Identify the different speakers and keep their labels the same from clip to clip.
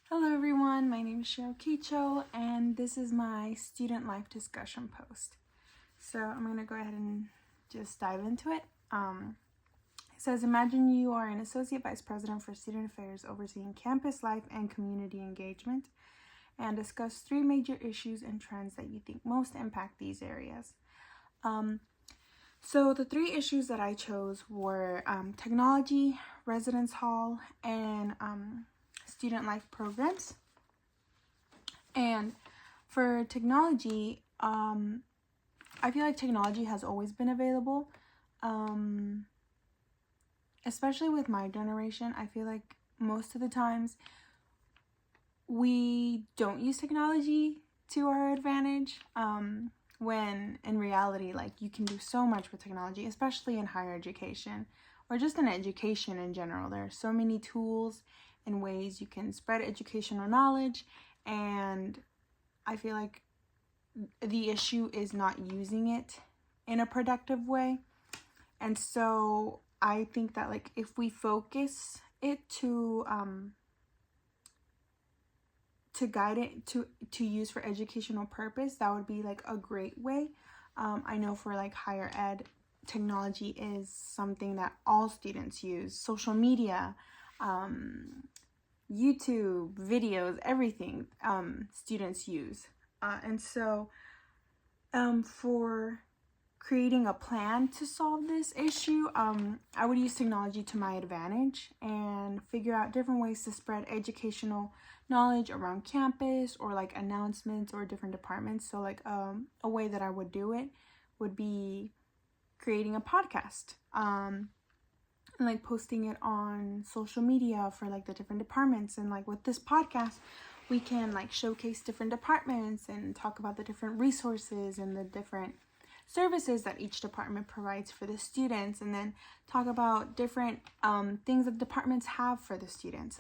Speaker 1: Hello everyone, my name is Cheryl Kicho and this is my student life discussion post. So I'm going to go ahead and just dive into it. It says, imagine you are an associate vice president for student affairs overseeing campus life and community engagement, and discuss 3 major issues and trends that you think most impact these areas. So the 3 issues that I chose were technology, residence hall, and student life programs. And for technology, I feel like technology has always been available, especially with my generation. I feel like most of the times we don't use technology to our advantage, when in reality, like, you can do so much with technology, especially in higher education or just in education in general. There are so many tools and ways you can spread educational knowledge, and I feel like the issue is not using it in a productive way. And so I think that, like, if we focus it to guide it to use for educational purpose, that would be like a great way. I know for like higher ed, technology is something that all students use. Social media, YouTube, videos, everything students use. And so for creating a plan to solve this issue, I would use technology to my advantage and figure out different ways to spread educational knowledge around campus, or like announcements or different departments. So like a way that I would do it would be creating a podcast, and like posting it on social media for like the different departments. And like with this podcast, we can like showcase different departments and talk about the different resources and the different services that each department provides for the students, and then talk about different things that departments have for the students.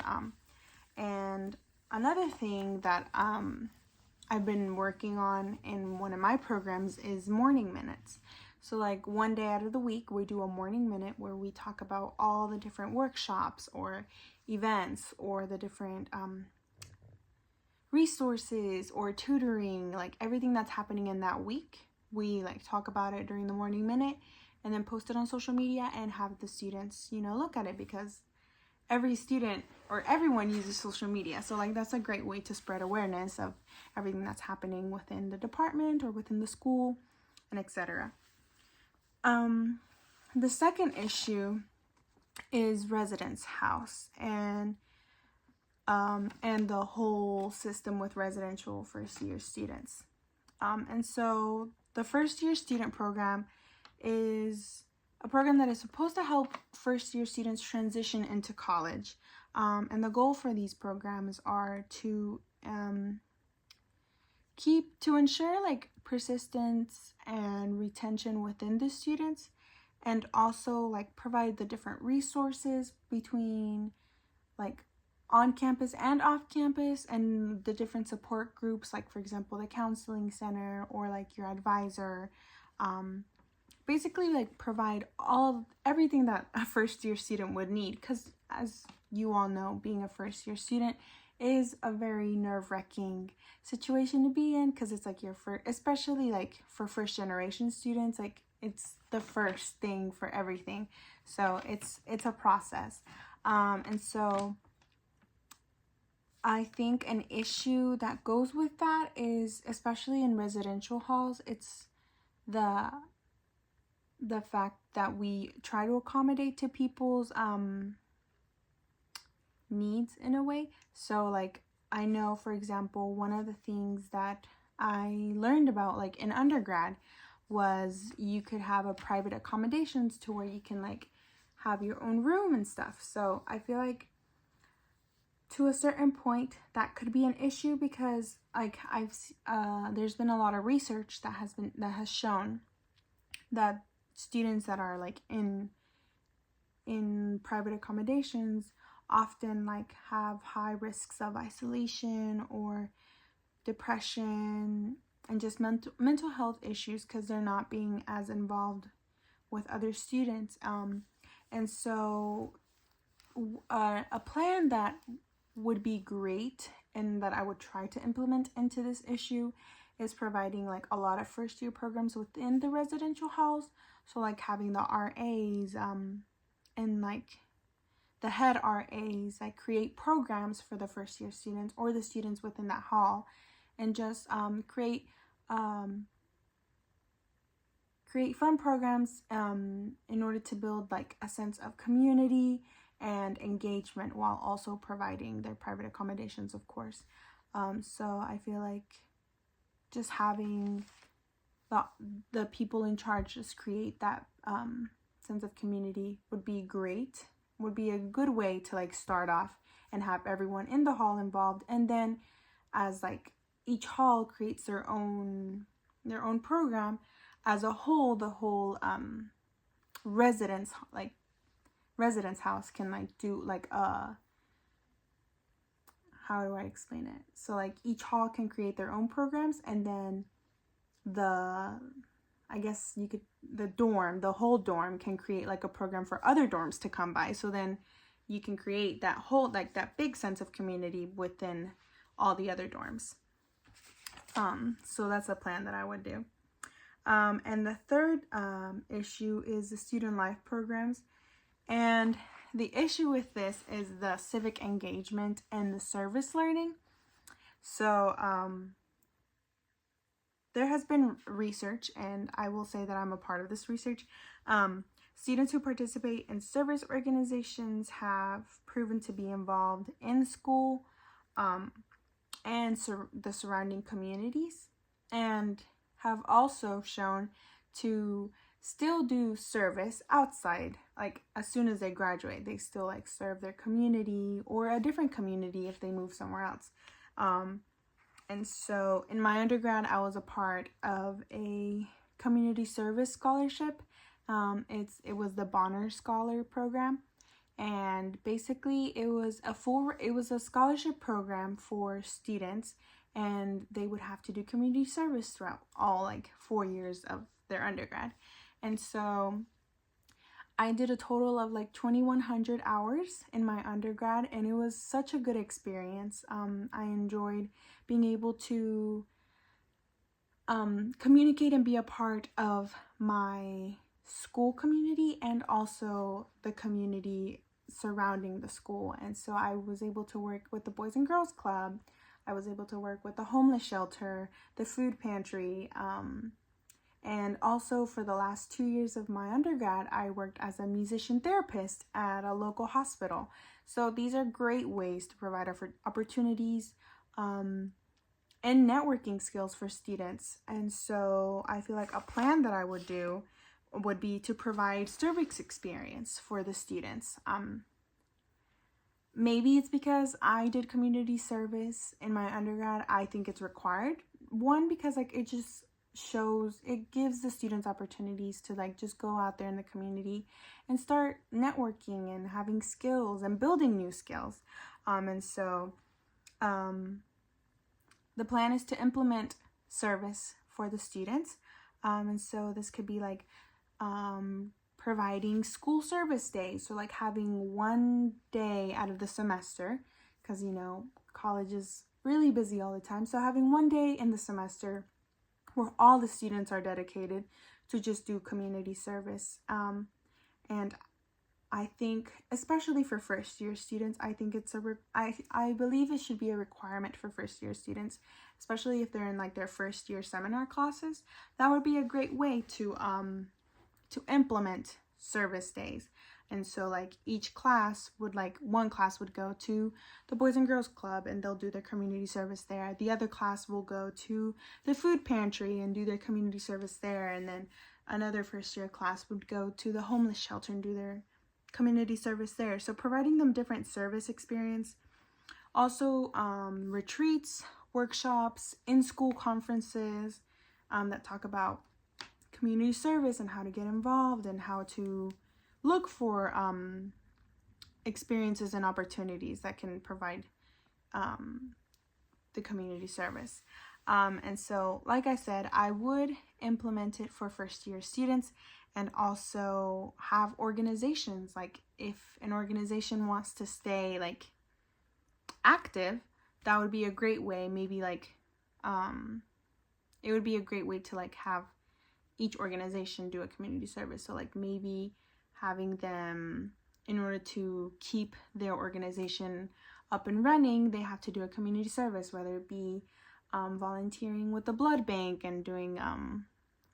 Speaker 1: And another thing that I've been working on in one of my programs is morning minutes. So like one day out of the week, we do a morning minute where we talk about all the different workshops or events or the different resources or tutoring, like everything that's happening in that week. We like talk about it during the morning minute and then post it on social media and have the students, look at it, because every student or everyone uses social media. So like that's a great way to spread awareness of everything that's happening within the department or within the school, and etc. The second issue is residence house and the whole system with residential first year students. And so the first year student program is a program that is supposed to help first year students transition into college. And the goal for these programs are to ensure like persistence and retention within the students, and also like provide the different resources between like on campus and off campus, and the different support groups, like for example the counseling center or like your advisor. Basically like provide everything that a first year student would need, because as you all know, being a first year student is a very nerve-wracking situation to be in, because it's like your first, especially like for first generation students, like it's the first thing for everything. So it's a process. And so I think an issue that goes with that is, especially in residential halls, it's the fact that we try to accommodate to people's needs in a way. So like I know, for example, one of the things that I learned about like in undergrad was you could have a private accommodations to where you can like have your own room and stuff. So I feel like to a certain point that could be an issue, because like there's been a lot of research that has shown that students that are like in private accommodations often like have high risks of isolation or depression and just mental health issues, because they're not being as involved with other students. And so a plan that would be great and that I would try to implement into this issue is providing like a lot of first year programs within the residential halls. So like having the RAs and like the head RAs like create programs for the first year students or the students within that hall, and just create fun programs in order to build like a sense of community and engagement while also providing their private accommodations, of course. So I feel like just having the people in charge just create that sense of community would be great, would be a good way to like start off and have everyone in the hall involved. And then as like each hall creates their own program, as a whole, the whole residence house can like do like how do I explain it? So like each hall can create their own programs, and then the whole dorm can create like a program for other dorms to come by. So then you can create that whole like that big sense of community within all the other dorms. So that's a plan that I would do. And the third issue is the student life programs. And the issue with this is the civic engagement and the service learning. So there has been research, and I will say that I'm a part of this research. Students who participate in service organizations have proven to be involved in school and the surrounding communities, and have also shown to still do service outside. Like as soon as they graduate, they still like serve their community or a different community if they move somewhere else. And so in my undergrad, I was a part of a community service scholarship. It was the Bonner Scholar program, and basically it was a scholarship program for students, and they would have to do community service throughout all like 4 years of their undergrad. And so I did a total of like 2,100 hours in my undergrad, and it was such a good experience. I enjoyed being able to communicate and be a part of my school community and also the community surrounding the school. And so I was able to work with the Boys and Girls Club. I was able to work with the homeless shelter, the food pantry, and also for the last 2 years of my undergrad, I worked as a musician therapist at a local hospital. So these are great ways to provide opportunities and networking skills for students. And so I feel like a plan that I would do would be to provide service experience for the students. Maybe it's because I did community service in my undergrad. I think it's required. One, because like it gives the students opportunities to like just go out there in the community and start networking and having skills and building new skills. And so the plan is to implement service for the students. And so this could be like providing school service days. So like having one day out of the semester, because college is really busy all the time. So having one day in the semester where all the students are dedicated to just do community service. And I think, especially for first year students, I think I believe it should be a requirement for first year students, especially if they're in like their first year seminar classes. That would be a great way to implement service days. And so like each class one class would go to the Boys and Girls Club and they'll do their community service there. The other class will go to the food pantry and do their community service there. And then another first year class would go to the homeless shelter and do their community service there. So providing them different service experience. Also retreats, workshops, in-school conferences that talk about community service and how to get involved and how to look for experiences and opportunities that can provide the community service. And so, like I said, I would implement it for first year students and also have organizations. Like if an organization wants to stay like active, that would be a great way. Maybe like it would be a great way to like have each organization do a community service. So like maybe having them, in order to keep their organization up and running, they have to do a community service, whether it be volunteering with the blood bank and doing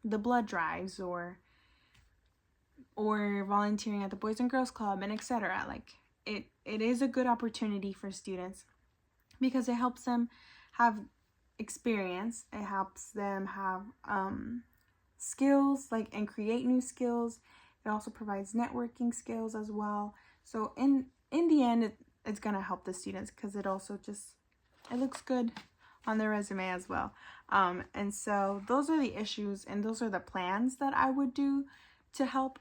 Speaker 1: the blood drives, or volunteering at the Boys and Girls Club, and etc. Like it is a good opportunity for students because it helps them have experience. It helps them have skills, like, and create new skills. It also provides networking skills as well. So in the end, it's gonna help the students because it also just, it looks good on their resume as well. And so those are the issues, and those are the plans that I would do to help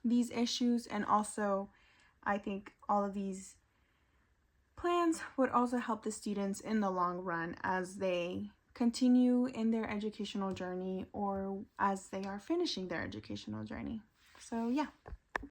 Speaker 1: these issues. And also I think all of these plans would also help the students in the long run as they continue in their educational journey or as they are finishing their educational journey. So yeah.